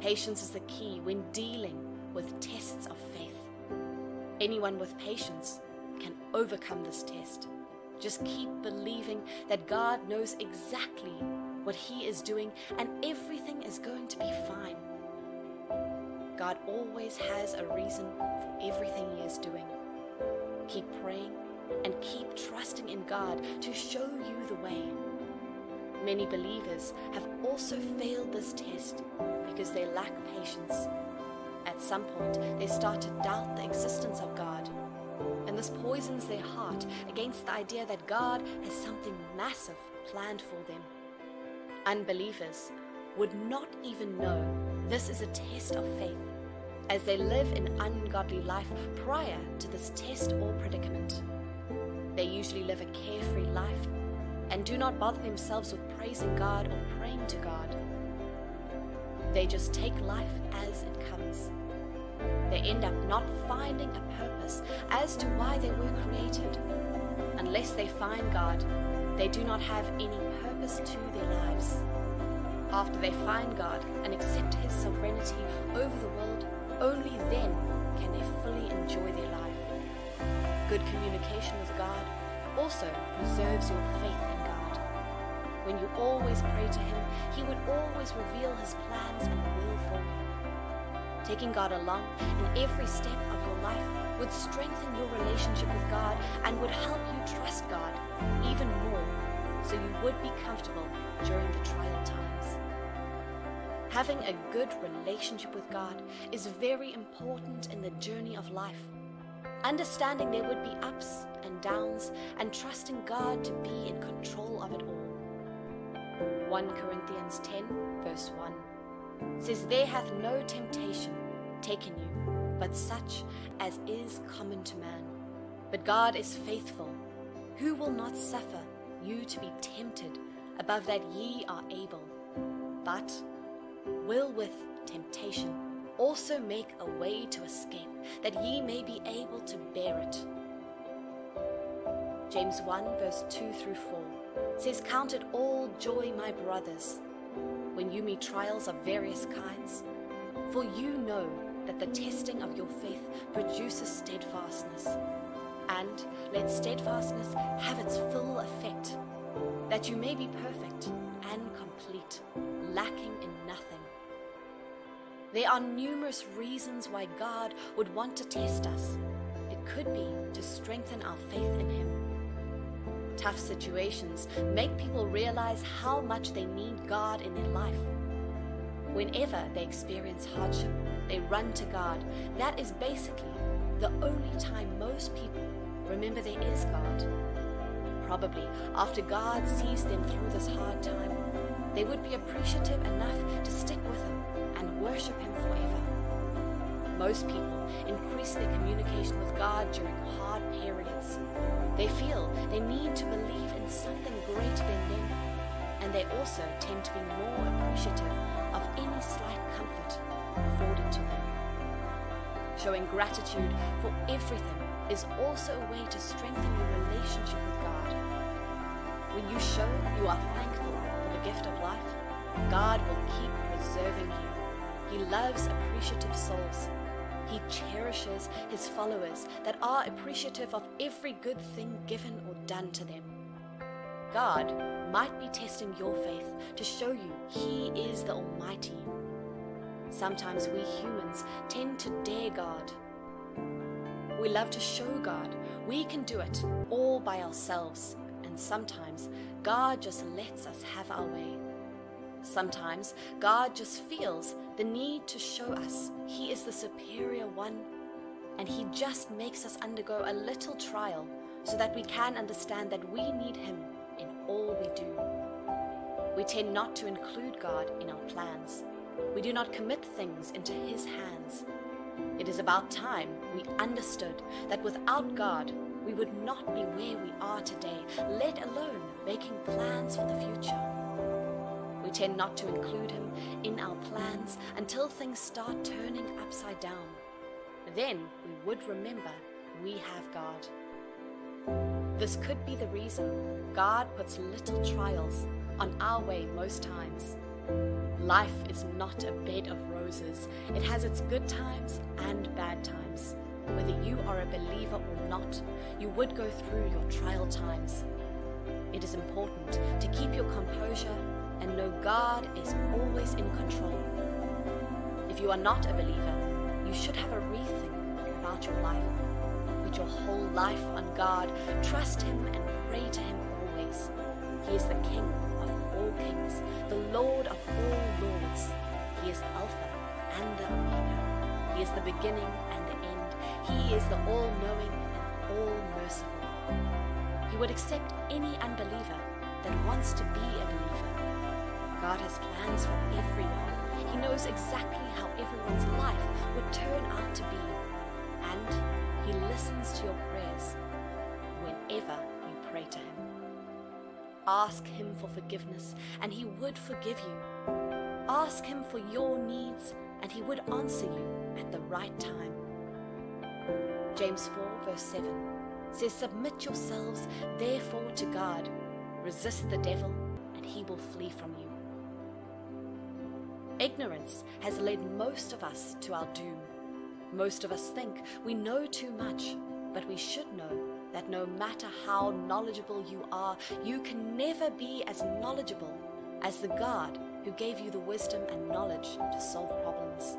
Patience is the key when dealing with tests of faith. Anyone with patience can overcome this test. Just keep believing that God knows exactly what He is doing and everything is going to be fine. God always has a reason for everything He is doing. Keep praying and keep trusting in God to show you the way. Many believers have also failed this test because they lack patience. At some point, they start to doubt the existence of God, and this poisons their heart against the idea that God has something massive planned for them. Unbelievers would not even know this is a test of faith, as they live an ungodly life prior to this test or predicament. They usually live a carefree life and do not bother themselves with praising God or praying to God. They just take life as it comes. They end up not finding a purpose as to why they were created. Unless they find God, they do not have any purpose to their lives. After they find God and accept His sovereignty over the world, only then can they fully enjoy their life. Good communication with God also preserves your faith in God. When you always pray to Him, He would always reveal His plans and will for you. Taking God along in every step of your life would strengthen your relationship with God and would help you trust God even more, so you would be comfortable during the trial times. Having a good relationship with God is very important in the journey of life. Understanding there would be ups and downs and trusting God to be in control of it all. 1 Corinthians 10 verse 1 says, "There hath no temptation taken you, but such as is common to man. But God is faithful, who will not suffer you to be tempted above that ye are able, but will with temptation also make a way to escape, that ye may be able to bear it." James 1 verse 2 through 4 says, "Count it all joy, my brothers, when you meet trials of various kinds, for you know that the testing of your faith produces steadfastness. And let steadfastness have its full effect, that you may be perfect and complete, lacking in nothing." There are numerous reasons why God would want to test us. It could be to strengthen our faith in Him. Tough situations make people realize how much they need God in their life. Whenever they experience hardship, they run to God. That is basically the only time most people remember there is God. Probably after God sees them through this hard time, they would be appreciative enough to stick with Him and worship Him forever. Most people increase their communication with God during hard periods. They feel they need to believe in something greater than them, and they also tend to be more appreciative of any slight comfort afforded to them. Showing gratitude for everything is also a way to strengthen your relationship with God. When you show you are thankful for the gift of life, God will keep preserving you. He loves appreciative souls. He cherishes His followers that are appreciative of every good thing given or done to them. God might be testing your faith to show you He is the Almighty. Sometimes we humans tend to dare God. We love to show God we can do it all by ourselves, and sometimes God just lets us have our way. Sometimes God just feels the need to show us He is the superior one, and He just makes us undergo a little trial so that we can understand that we need Him in all we do. We tend not to include God in our plans. We do not commit things into His hands. It is about time we understood that without God, we would not be where we are today, let alone making plans for the future. We tend not to include Him in our plans until things start turning upside down. Then we would remember we have God. This could be the reason God puts little trials on our way most times. Life is not a bed of roses. It has its good times and bad times. Whether you are a believer or not, you would go through your trial times. It is important to keep your composure and know God is always in control. If you are not a believer, you should have a rethink about your life. Put your whole life on God, trust Him and pray to Him always. He is the King of all kings, the Lord of all lords. He is the Alpha and the Omega. He is the beginning and the end. He is the all-knowing and all-merciful. He would accept any unbeliever that wants to be a believer. God has plans for everyone. He knows exactly how everyone's life would turn out to be. And He listens to your prayers whenever you pray to Him. Ask Him for forgiveness, and He would forgive you. Ask Him for your needs, and He would answer you at the right time. James 4 verse 7 says, "Submit yourselves therefore to God. Resist the devil, and he will flee from you." Ignorance has led most of us to our doom. Most of us think we know too much, but we should know that no matter how knowledgeable you are, you can never be as knowledgeable as the God who gave you the wisdom and knowledge to solve problems.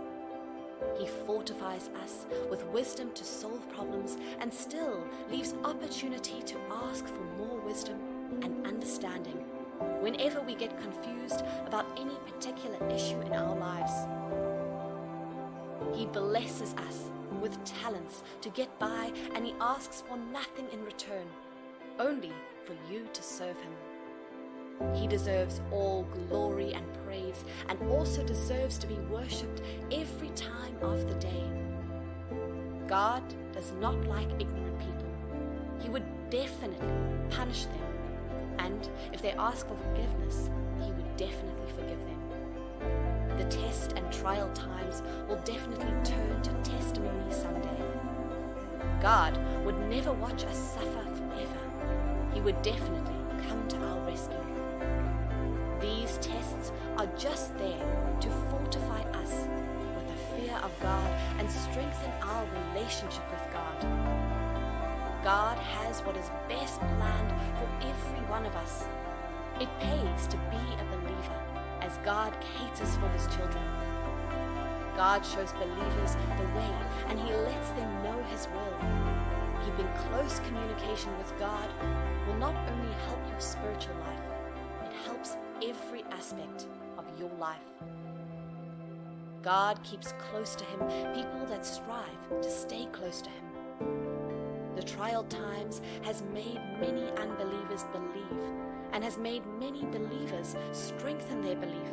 He fortifies us with wisdom to solve problems and still leaves opportunity to ask for more wisdom and understanding whenever we get confused about any particular issue in our lives. He blesses us with talents to get by, and He asks for nothing in return, only for you to serve Him. He deserves all glory and praise, and also deserves to be worshipped every time of the day. God does not like ignorant people. He would definitely punish them, and if they ask for forgiveness, He would definitely forgive them. The test and trial times will definitely turn to testimony someday. God would never watch us suffer forever. He would definitely come to our rescue. These tests are just there to fortify us with the fear of God and strengthen our relationship with God. God has what is best planned for every one of us. It pays to be a believer, as God caters for His children. God shows believers the way, and He lets them know His will. Keeping close communication with God will not only help your spiritual life, it helps every aspect of your life. God keeps close to Him people that strive to stay close to Him. The trial times has made many unbelievers believe, and has made many believers strengthen their belief.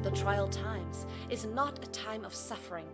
The trial times is not a time of suffering,